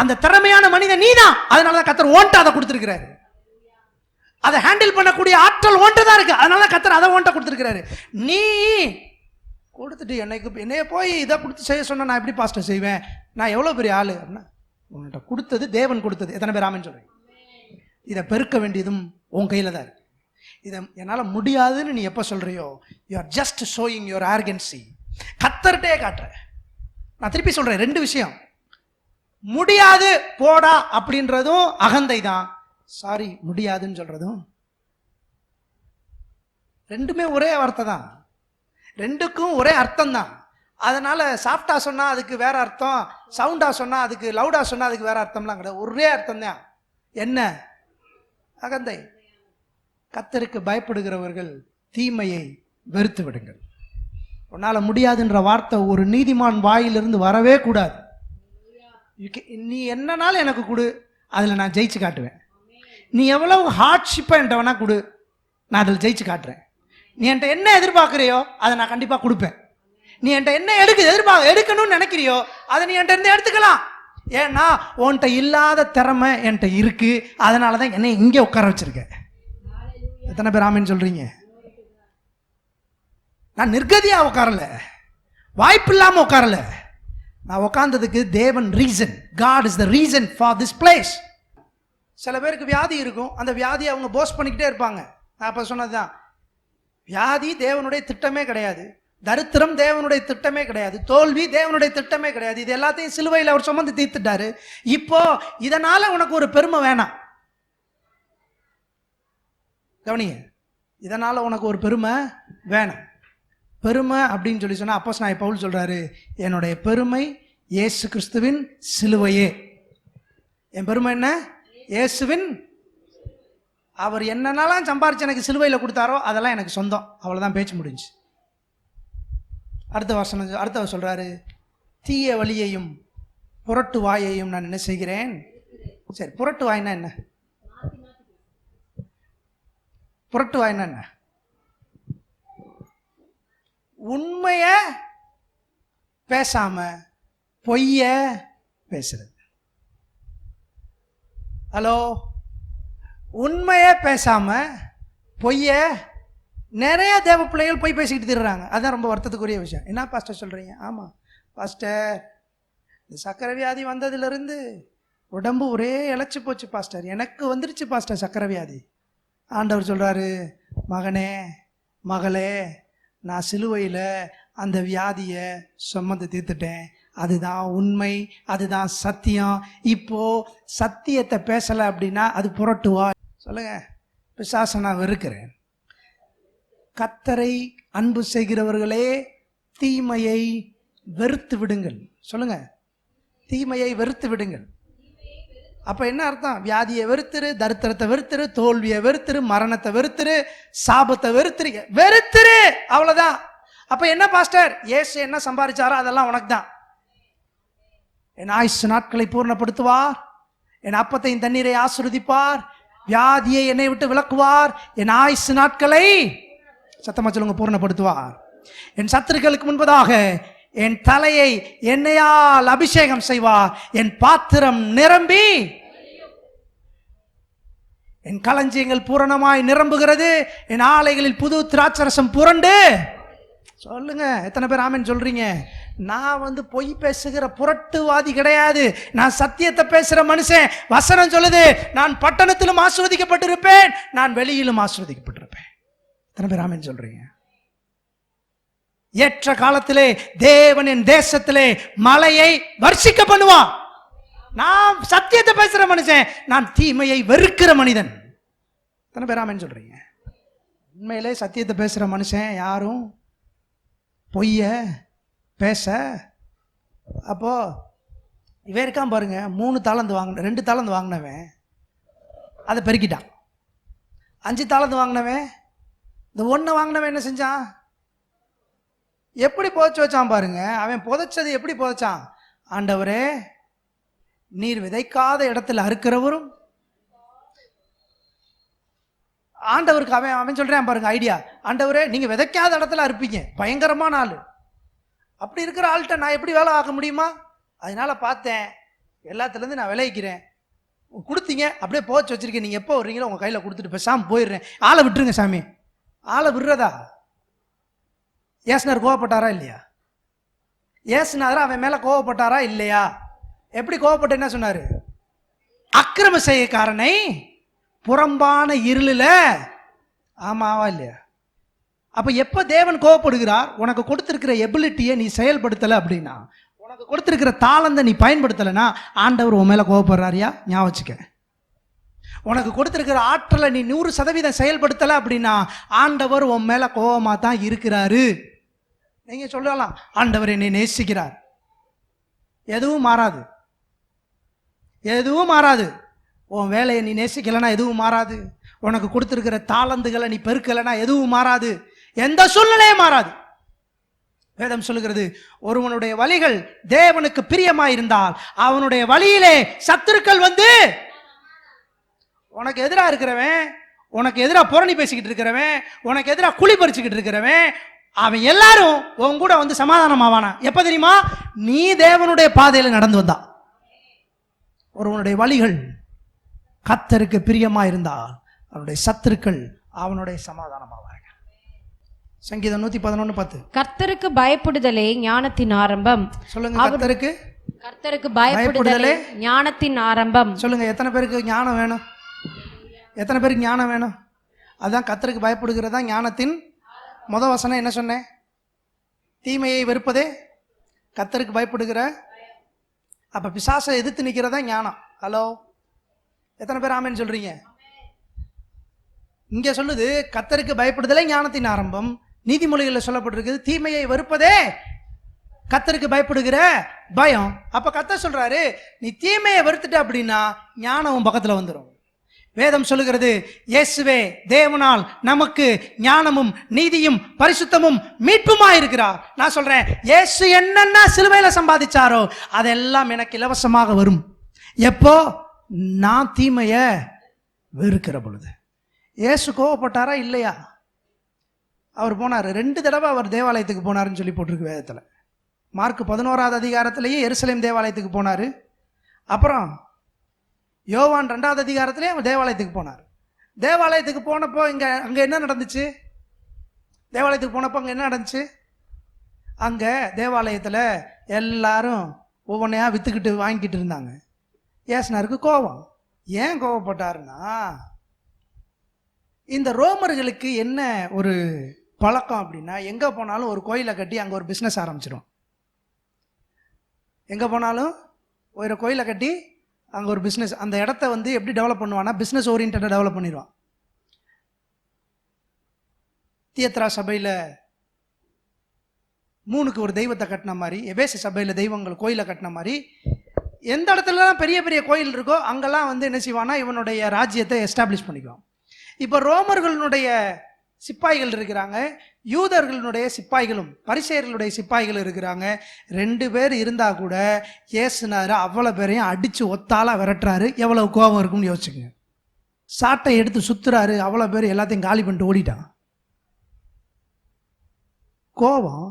S1: அந்த திறமையான மனிதன் நீதான். அதனாலதான் கர்த்தர் உன்கிட்ட அதை கொடுத்திருக்கிறாரு. அதை ஹேண்டில் பண்ணக்கூடிய ஆற்றல் உன்கிட்ட தான் இருக்கு. அதனாலதான் கர்த்தர் அதை உன்கிட்ட கொடுத்திருக்கிறாரு. நீ கொடுத்துட்டு என்னைய போய் இதை கொடுத்து செய்ய சொன்னா நான் எப்படி பாஸ்டர் செய்வேன்? நான் எவ்வளவு பெரிய ஆளு அப்படின்னா, உன்கிட்ட கொடுத்தது தேவன் கொடுத்தது. எத்தனை பேர் ஆமென் சொல்றீங்க? இதை பெருக்க வேண்டியதும் உன் கையில தான் இருக்கு. இதை என்னால் முடியாதுன்னு நீ எப்போ சொல்றியோ, you are just showing your arrogancy. கர்த்தர்ட்டே காட்டுற. நான் திருப்பி சொல்றேன், 2 விஷயம். முடியாது போடா அப்படின்றதும் அகந்தை தான். சாரி, முடியாதுன்னு சொல்றதும். 2மே ஒரே வார்த்தை தான், 2க்கும் ஒரே அர்த்தம் தான். அதனால சாஃப்டா சொன்னா அதுக்கு வேற அர்த்தம், சவுண்டா சொன்னா அதுக்கு, லவுடா சொன்னா அதுக்கு வேற அர்த்தம்லாம் கிடையாது. ஒரே அர்த்தம் தான். என்ன? அகந்தை. கர்த்தருக்கு பயப்படுகிறவர்கள் தீமையை வெறுத்து விடுங்கள். உன்னால முடியாதுன்ற வார்த்தை ஒரு நீதிமான் வாயிலிருந்து வரவே கூடாது. நீ என்னன்னாலும் எனக்கு கொடு, அதில் நான் ஜெயிச்சு காட்டுவேன். நீ எவ்வளவு ஹார்ட்ஷிப்பா என்கிட்ட வேணா கொடு, நான் அதில் ஜெயிச்சு காட்டுறேன். நீ என்கிட்ட என்ன எதிர்பார்க்குறியோ அதை நான் கண்டிப்பா கொடுப்பேன். நீ என்கிட்ட என்ன எடுக்கணும்னு நினைக்கிறியோ அதை நீ என்கிட்ட இருந்து எடுத்துக்கலாம். ஏன்னா உன்கிட்ட இல்லாத திறமை என்கிட்ட இருக்கு. அதனாலதான் என்னை இங்கே உட்கார வச்சிருக்க. எத்தனை பேர் ஆமென் சொல்றீங்க? நான் நிர்கதியா உட்காரல, வாய்ப்பு இல்லாம உட்காரல. நான் உட்கார்ந்ததுக்கு தேவன் reason. God is the reason for this place. சில பேருக்கு வியாதி இருக்கும், அந்த வியாதியை அவங்க போஸ்ட் பண்ணிக்கிட்டே இருப்பாங்க. நான் அப்ப சொன்னதுதான், வியாதி தேவனுடைய திட்டமே கிடையாது, தரித்திரம் தேவனுடைய திட்டமே கிடையாது, தோல்வி தேவனுடைய திட்டமே கிடையாது. இது எல்லாத்தையும் சிலுவையில் அவர் சுமந்து தீர்த்துட்டாரு. இப்போ இதனால உனக்கு ஒரு பெருமை வேணாம். கவனிங்க, இதனால உனக்கு ஒரு பெருமை வேணாம். பெருமை அப்படின்னு சொல்லி சொன்னா அப்போஸ்தலனாகிய பவுல் சொல்றாரு, என்னுடைய பெருமை இயேசு கிறிஸ்துவின் சிலுவையே. என் பெருமை என்ன? இயேசுவின். அவர் என்னென்னலாம் சம்பாரிச்சு எனக்கு சிலுவையில் கொடுத்தாரோ அதெல்லாம் எனக்கு சொந்தம். அவ்வளோதான், பேச்சு முடிஞ்சு. அடுத்த சொல்றாரு, தீய வழியையும் புரட்டு வாயையும் நான் என்ன செய்கிறேன்? சரி, புரட்டு வாய்னா என்ன? புரட்டு வாய்னா என்ன? உண்மைய பேசாம பொய்ய பேசுறது. ஹலோ, உண்மைய பேசாம பொய்ய நிறைய தேவ பிள்ளைகள் போய் பேசிக்கிட்டு திடுறாங்க. அதுதான் ரொம்ப வருத்தத்துக்குரிய விஷயம். என்ன பாஸ்டர் சொல்கிறீங்க? ஆமாம் பாஸ்டர், இந்த சக்கரை வியாதி வந்ததுலேருந்து உடம்பு ஒரே இழைச்சி போச்சு பாஸ்டர். எனக்கு வந்துருச்சு பாஸ்டர் சக்கரை வியாதி. ஆண்டவர் சொல்கிறாரு, மகனே மகளே, நான் சிலுவையில் அந்த வியாதியை சுமந்து தீர்த்துட்டேன். அதுதான் உண்மை, அதுதான் சத்தியம். இப்போ சத்தியத்தை பேசலை அப்படின்னா அது புரட்டுவா. சொல்லுங்க, பிசாசை நான் வெறுக்கிறேன். கர்த்தரை அன்பு செய்கிறவர்களே தீமையை வெறுத்து விடுங்கள். சொல்லுங்க, தீமையை வெறுத்து விடுங்கள். அப்ப என்ன அர்த்தம்? வியாதியை வெறுத்துரு, தரித்திரத்தை வெறுத்துரு, தோல்வியை வெறுத்துரு, மரணத்தை வெறுத்துரு, சாபத்தை வெறுத்துரு, வெறுத்துரு, அவ்வளவுதான். அப்ப என்ன பாஸ்டர், இயேசு என்ன சம்பாதிச்சாரோ அதெல்லாம் உனக்கு தான். என் ஆயுசு நாட்களை பூர்ணப்படுத்துவார், என் அப்பத்தையும் தண்ணீரை ஆசீர்வதிப்பார், வியாதியை என்னை விட்டு விலக்குவார், என் ஆயுசு நாட்களை சத்தமா சொல்லுங்க பூர்ணப்படுத்துவார். என் சத்துருக்களுக்கு முன்பதாக என் தலையை எண்ணெயால் அபிஷேகம் செய்வார், என் பாத்திரம் நிரம்பி என் களஞ்சியங்கள் பூரணமாய் நிரம்புகிறது, என் ஆலைகளில் புது திராட்சரசம் புரண்டு. சொல்லுங்க, எத்தனை பேர் ஆமென் சொல்றீங்க? நான் பொய் பேசுகிற புரட்டுவாதி கிடையாது, நான் சத்தியத்தை பேசுற மனுஷன். வசனம் சொல்லுது, நான் பட்டணத்திலும் ஆசீர்வதிக்கப்பட்டிருப்பேன், நான் வெளியிலும் ஆசீர்வதிக்கப்பட்டிருப்பேன். எத்தனை பேர் ஆமென் சொல்றீங்க? ஏற்ற காலத்திலே தேவன் என் தேசத்திலே மழையை வர்ஷிக்க பண்ணுவான். நான் சத்தியத்தை பேசுற மனுஷன், நான் தீமையை வெறுக்கிற மனிதன். எத்தனை பேர் ஆமென் சொல்றீங்க? உண்மையிலே சத்தியத்தை பேசுற மனுஷன் யாரும் பொய்ய பேச. அப்போ இவன் இருக்கான் பாருங்க, 3 தாலந்து வாங்கின, 2 தாலந்து வாங்கினவன் அதை பெருக்கிட்டான். 5 தாலந்து வாங்கினவன், இந்த 1 வாங்கினவன் என்ன செஞ்சான்? எப்படி புதைச்சு வச்சான் பாருங்க. அவன் புதைச்சது எப்படி புதைச்சான்? ஆண்டவரே, நீர் விதைக்காத இடத்துல அறுக்கிறவரும். ஆண்டவருக்கு அவன் சொல்றான் பாருங்க ஐடியா, ஆண்டவரே நீங்க விதைக்காத இடத்துல அறுப்பீங்க, பயங்கரமான ஆளு. அப்படி இருக்கிற ஆள்கிட்ட நான் எப்படி வேலை ஆக முடியுமா? அதனால பார்த்தேன், எல்லாத்துலேருந்து நான் விளைவிக்கிறேன், கொடுத்தீங்க, அப்படியே போச்சு வச்சிருக்கேன், நீங்க எப்போ வர்றீங்களோ உங்க கையில கொடுத்துட்டு பேசாம போயிடுறேன். ஆளை விட்டுருங்க சாமி. ஆளை விடுறதா? ஏசுனார் கோவப்பட்டாரா இல்லையா? ஏசுனார் அவன் மேல கோவப்பட்டாரா இல்லையா? எப்படி கோவப்பட்டு என்ன சொன்னாரு? அக்கிரம செய்யக்காரனை புறம்பான இருளில். ஆமாவா இல்லையா? அப்ப எப்ப தேவன் கோவப்படுகிறார்? உனக்கு கொடுத்திருக்கிற எபிலிட்டியை நீ செயல்படுத்தல அப்படின்னா, உனக்கு கொடுத்திருக்கிற தாளந்தை நீ பயன்படுத்தலைன்னா ஆண்டவர் உன் மேல கோவப்படுறாரியா? ஞாபகம் வச்சுக்க. உனக்கு கொடுத்திருக்கிற ஆற்றலை நீ 100% செயல்படுத்தல அப்படின்னா ஆண்டவர் உன் மேல கோவமா தான் இருக்கிறாரு. நீங்க சொல்லலாம், ஆண்டவர் என்னை நேசிக்கிறார். எதுவும் மாறாது, எதுவும் மாறாது. உன் வேலையை நீ நேசிக்கலைன்னா எதுவும் மாறாது. உனக்கு கொடுத்திருக்கிற தாளந்துகளை நீ பெருக்கலைன்னா எதுவும் மாறாது. எந்த சூழ்நிலையும் மாறாது. வேதம் சொல்லுகிறது, ஒருவனுடைய வழிகள் தேவனுக்கு பிரியமாயிருந்தால் அவனுடைய வழியிலே சத்துருக்கள் வந்து உனக்கு எதிராக இருக்கிறவன், உனக்கு எதிராக புரணி பேசிக்கிட்டு இருக்கிறவன், உனக்கு எதிராக குழி பறிச்சுக்கிட்டு இருக்கிறவன், அவன் எல்லாரும் உன் கூட வந்து சமாதானம் ஆவானா? எப்ப தெரியுமா? நீ தேவனுடைய பாதையில் நடந்து வந்தா. ஒருவனுடைய வழிகள் கர்த்தருக்கு பிரியமா இருந்தால் அவனுடைய சத்துருக்கள் அவனுடைய சமாதானம் ஆவார்கள். சங்கீதம் 111:10.
S2: கர்த்தருக்கு பயப்படுதலே ஞானத்தின் ஆரம்பம். சொல்லுங்க, கர்த்தருக்கு பயப்படுதலே ஞானத்தின் ஆரம்பம்.
S1: சொல்லுங்க, எத்தனை பேருக்கு ஞானம் வேணும்? எத்தனை பேருக்கு ஞானம் வேணும்? அதான் கர்த்தருக்கு பயப்படுகிறதா ஞானத்தின் முதல் வசனம். என்ன சொன்னேன்? தீமையை வெறுப்பதே கர்த்தருக்கு பயப்படுகிற. அப்ப பிசாசை எதிர்த்து நிற்கிறதா ஞானம். ஹலோ, எத்தனை பேர் ஆமென் சொல்றீங்க? இங்க சொல்லுது கர்த்தருக்கு பயப்படுதலே ஞானத்தின் ஆரம்பம். நீதிமொழிகளில் சொல்லப்பட்டிருக்குது தீமையை வெறுப்பதே கர்த்தருக்கு பயப்படுகிற பயம். அப்ப கர்த்தர் சொல்றாரு, நீ தீமையை வெறுத்துட்ட அப்படின்னா ஞானம் பக்கத்துல வந்துடும். வேதம் சொல்லுகிறது, இயேசுவே தேவனால் நமக்கு ஞானமும் நீதியும் பரிசுத்தமும் மீட்புமாய் இருக்கிறார். நான் சொல்றேன், இயேசு என்னென்ன சிலுவையில சம்பாதிச்சாரோ அதெல்லாம் எனக்கு இலவசமாக வரும். எப்போ? நான் தீமைய வெறுக்கிற பொழுது. இயேசு கோவப்பட்டாரா இல்லையா? அவர் போனார் 2 தடவை, அவர் தேவாலயத்துக்கு போனாருன்னு சொல்லி போட்டிருக்கு வேதத்துல. மார்க் 11வது அதிகாரத்திலேயே எருசலேம் தேவாலயத்துக்கு போனாரு. அப்புறம் யோவான் 2வது அதிகாரத்திலே அவர் தேவாலயத்துக்கு போனார். தேவாலயத்துக்கு போனப்போ அங்க என்ன நடந்துச்சு? தேவாலயத்துக்கு போனப்போ அங்கே என்ன நடந்துச்சு? அங்கே தேவாலயத்தில் எல்லாரும் ஒவ்வொன்றையா விற்றுக்கிட்டு வாங்கிக்கிட்டு இருந்தாங்க. ஏசுனாருக்கு கோபம். ஏன் கோபப்பட்டாருன்னா, இந்த ரோமர்களுக்கு என்ன ஒரு பழக்கம் அப்படின்னா, எங்கே போனாலும் ஒரு கோயிலை கட்டி அங்கே ஒரு பிஸ்னஸ் ஆரம்பிச்சிடும். எங்கே போனாலும் ஒரு கோயிலை கட்டி அங்கே ஒரு பிஸ்னஸ், அந்த இடத்த வந்து எப்படி டெவலப் பண்ணுவான்னா பிஸ்னஸ் ஓரியன்டாக டெவலப் பண்ணிடுவான். தியத்ரா சபையில் 3க்கு ஒரு தெய்வத்தை கட்டின மாதிரி, எபேசு சபையில் தெய்வங்கள் கோயிலை கட்டின மாதிரி, எந்த இடத்துலலாம் பெரிய பெரிய கோயில் இருக்கோ அங்கெல்லாம் வந்து என்ன செய்வானா இவனுடைய ராஜ்யத்தை எஸ்டாப்ளிஷ் பண்ணிக்குவான். இப்போ ரோமர்களுடைய சிப்பாய்கள் இருக்கிறாங்க, யூதர்களுடைய சிப்பாய்களும் பரிசேயர்களுடைய சிப்பாய்கள் இருக்கிறாங்க. 2 பேர் இருந்தால் கூட ஏசுனாரு அவ்வளோ பேரையும் அடித்து ஒத்தால விரட்டுறாரு. எவ்வளவு கோபம் இருக்கும்னு யோசிச்சுங்க. சாட்டை எடுத்து சுற்றுறாரு, அவ்வளோ பேர் எல்லாத்தையும் காலி பண்ணிட்டு ஓடிட்டான். கோபம்,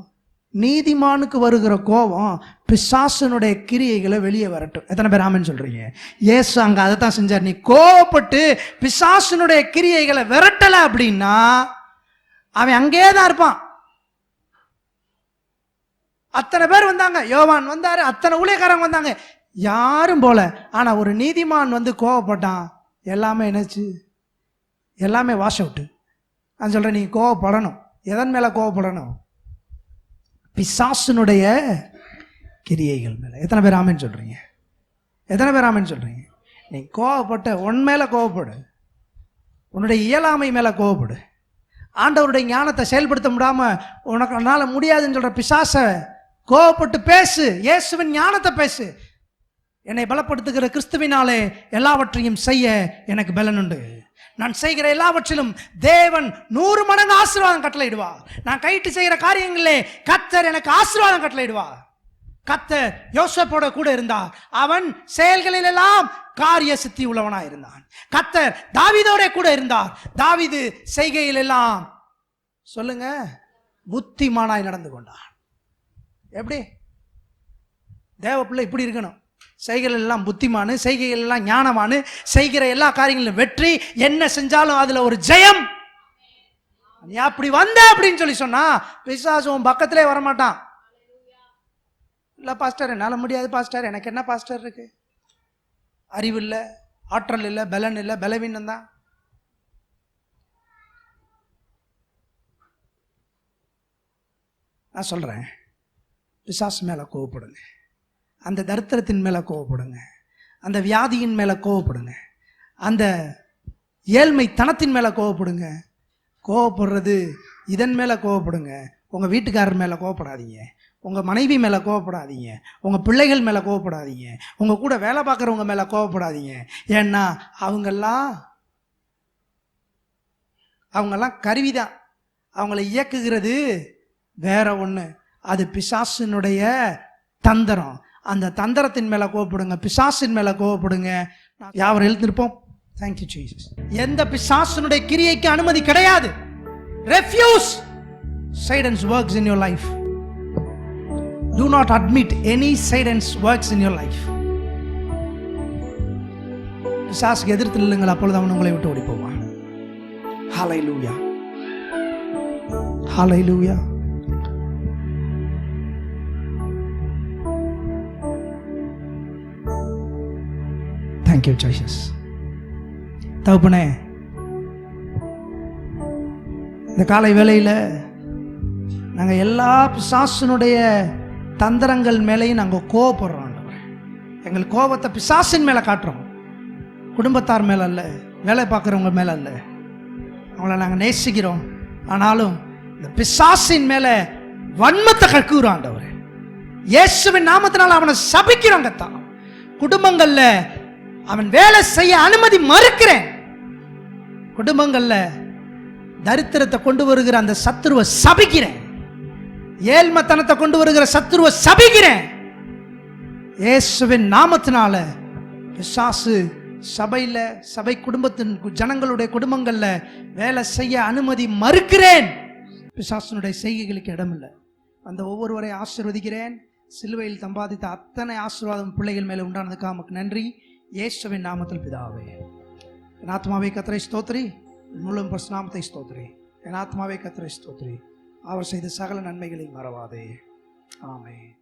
S1: நீதிமானுக்கு வருகிற கோபம் பிசாசனுடைய கிரியைகளை வெளியே வரட்டும். எத்தனை பேர் ஆமென் சொல்றீங்க? இயேசு அங்க அதை தான் செஞ்சார். நீ கோபப்பட்டு பிசாசனுடைய கிரியைகளை விரட்டல அப்படின்னா அவன் அங்கே தான் இருப்பான். அத்தனை பேர் வந்தாங்க, யோவான் வந்தாரு, அத்தனை ஊழியக்காரங்க வந்தாங்க, யாரும் போல. ஆனா ஒரு நீதிமான் வந்து கோபப்பட்டான், எல்லாமே என்னச்சு? எல்லாமே வாஷ் அவுட்டு. நான் சொல்றேன், நீ கோபப்படணும். எதன் மேல கோபப்படணும்? பிசாசனுடைய கிரியைகள் மேல. எத்தனை பேர் ஆமென் சொல்றீங்க? எத்தனை பேர் ஆமென் சொல்றீங்க? நீ கோபப்பட்ட உன் மேல கோபப்படு, உன்னுடைய இயலாமை மேல கோபப்படு. ஆண்டவருடைய ஞானத்தை செயல்படுத்த முடியாம உனக்கு முடியாதுன்னு சொல்ற பிசாச கோபப்பட்டு பேசு. இயேசுவின் ஞானத்தை பேசு. என்னை பலப்படுத்துகிற கிறிஸ்துவினாலே எல்லாவற்றையும் செய்ய எனக்கு பலன் உண்டு. நான் செய்கிற எல்லாவற்றிலும் தேவன் 100 மடங்கு ஆசீர்வாதம் கட்டளையிடுவார். நான் கைட்டு செய்கிற காரியங்களே கர்த்தர் எனக்கு ஆசீர்வாதம் கட்டளையிடுவார். கர்த்தர் யோசேப்போட கூட இருந்தார், அவன் செயல்களில் எல்லாம் காரிய சித்தி உள்ளவனாய் இருந்தான். கர்த்தர் தாவீதோட கூட இருந்தார், தாவீது செய்கையில் எல்லாம் சொல்லுங்க புத்திமானாய் நடந்து கொண்டான். எப்படி தேவ பிள்ளை இப்படி இருக்கணும்? செய்கைகள் எல்லாம் புத்திமானு, செய்கைகள் எல்லாம் ஞானமானு, செய்கிற எல்லா காரியங்களிலும் வெற்றி, என்ன செஞ்சாலும் அதுல ஒரு ஜெயம். நீ அப்படி வந்த அப்படின்னு சொல்லி சொன்னா பிசாசு உன் பக்கத்திலே வரமாட்டான். இல்ல பாஸ்டர் என்னால முடியாது பாஸ்டர், எனக்கு என்ன பாஸ்டர் இருக்கு? அறிவு இல்லை, ஆற்றல் இல்லை, பலன் இல்லை, பலவீனம் தான். நான் சொல்றேன், பிசாசு மேல கோவப்படுங்க, அந்த தரித்திரத்தின் மேல கோவப்படுங்க, அந்த வியாதியின் மேல கோவப்படுங்க, அந்த ஏழ்மை தனத்தின் மேல கோவப்படுங்க. கோவப்படுறது இதன் மேல கோவப்படுங்க. உங்க வீட்டுக்காரர் மேல கோவப்படாதீங்க, உங்க மனைவி மேல கோவப்படாதீங்க, உங்க பிள்ளைகள் மேல கோவப்படாதீங்க, உங்க கூட வேலை பார்க்குறவங்க மேல கோவப்படாதீங்க. ஏன்னா அவங்கெல்லாம் கருவிதான். அவங்களை இயக்குகிறது வேற ஒண்ணு, அது பிசாசினுடைய தந்திரம். அந்த தந்திரத்தின் மேல கோவப்படுங்க, பிசாசின் மேல கோவப்படுங்க. யாவர் எழுந்திருப்போம். Thank you Jesus. எந்த பிசாசினுடைய கிரியைக்கு அனுமதி கிடையாது. Refuse Satan's works in your life. Do not admit any Satan's works in your life. பிசாசுக்கு எதிர்த்து நில்லுங்கள், அப்பொழுது அவன் உங்களை விட்டு ஓடி போவான். Hallelujah. Hallelujah. Thank you Jesus. தகப்பனே, இந்த காலை வேளையில் நாங்கள் எல்லா பிசாசினுடைய தந்திரங்கள் மேலேயும் நாங்கள் கோவப்படுறோம். எங்கள் கோபத்தை பிசாசின் மேலே காட்டுறோம், குடும்பத்தார் மேலே அல்ல, வேலை பார்க்குறவங்க மேலே அல்ல. அவங்கள நாங்கள் நேசிக்கிறோம், ஆனாலும் இந்த பிசாசின் மேலே வன்மத்தை கக்குறோம். ஆண்டவர் இயேசுவின் நாமத்தினால் அவனை சபிக்கிறோம். கத்தான் குடும்பங்களில் அவன் வேலை செய்ய அனுமதி மறுக்கிறேன். குடும்பங்கள்ல தரித்திரத்தை கொண்டு வருகிற அந்த சத்துருவை சபிக்கிறேன். ஏழ்மைத்தனத்தை கொண்டு வருகிற சத்துருவை சபிக்கிறேன். இயேசுவின் நாமத்தினால பிசாசு சபையில, சபை குடும்பத்தின் ஜனங்களுடைய குடும்பங்கள்ல வேலை செய்ய அனுமதி மறுக்கிறேன். பிசாசுனுடைய செய்கைகளுக்கு இடமில்லை. அந்த ஒவ்வொருவரை ஆசீர்வதிக்கிறேன். சிலுவையில் சம்பாதித்த அத்தனை ஆசீர்வாதம் பிள்ளைகள் மேலே உண்டானதுக்காக நமக்கு நன்றி. இயேசுவின் நாமத்தில் பிதாவே. என் ஆத்மாவே கர்த்தரை ஸ்தோத்திரி, முழு பரிசுத்த நாமத்தை ஸ்தோத்திரி. என் ஆத்மாவே கர்த்தரை ஸ்தோத்திரி. அவர் செய்த சகல நன்மைகளை மறவாதே. ஆமென்.